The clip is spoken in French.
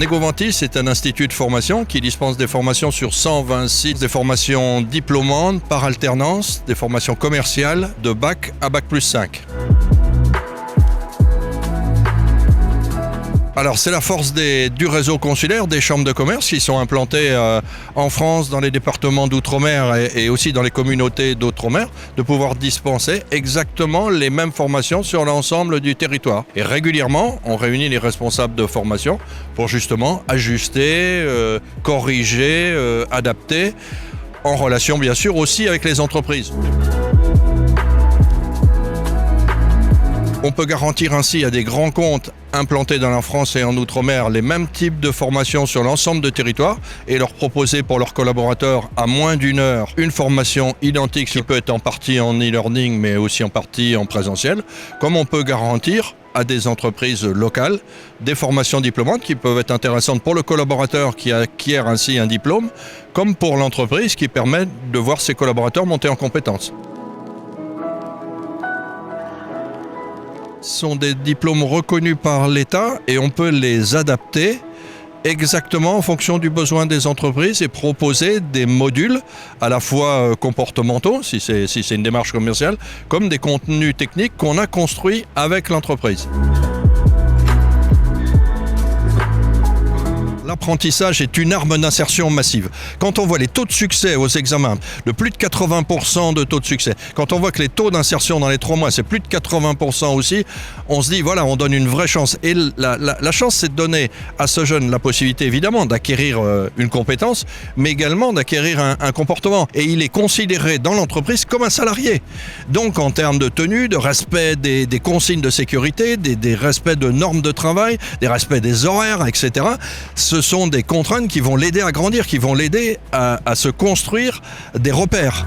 Negovantis, c'est un institut de formation qui dispense des formations sur 120 sites, des formations diplômantes par alternance, des formations commerciales de bac à bac plus 5. Alors c'est la force du réseau consulaire, des chambres de commerce qui sont implantées en France, dans les départements d'outre-mer et aussi dans les communautés d'outre-mer, de pouvoir dispenser exactement les mêmes formations sur l'ensemble du territoire. Et régulièrement, on réunit les responsables de formation pour justement ajuster, corriger, adapter, en relation bien sûr aussi avec les entreprises. On peut garantir ainsi à des grands comptes implantés dans la France et en Outre-mer les mêmes types de formations sur l'ensemble du territoire et leur proposer pour leurs collaborateurs à moins d'une heure une formation identique qui peut être en partie en e-learning mais aussi en partie en présentiel, comme on peut garantir à des entreprises locales des formations diplômantes qui peuvent être intéressantes pour le collaborateur qui acquiert ainsi un diplôme, comme pour l'entreprise qui permet de voir ses collaborateurs monter en compétences. Ce sont des diplômes reconnus par l'État et on peut les adapter exactement en fonction du besoin des entreprises et proposer des modules à la fois comportementaux, si c'est une démarche commerciale, comme des contenus techniques qu'on a construits avec l'entreprise. L'apprentissage est une arme d'insertion massive. Quand on voit les taux de succès aux examens, de plus de 80% de taux de succès, quand on voit que les taux d'insertion dans les 3 mois, c'est plus de 80% aussi, on se dit, voilà, on donne une vraie chance. Et la chance, c'est de donner à ce jeune la possibilité, évidemment, d'acquérir une compétence, mais également d'acquérir un comportement. Et il est considéré dans l'entreprise comme un salarié. Donc, en termes de tenue, de respect des consignes de sécurité, des respects de normes de travail, des respects des horaires, etc., ce sont des contraintes qui vont l'aider à grandir, qui vont l'aider à se construire des repères.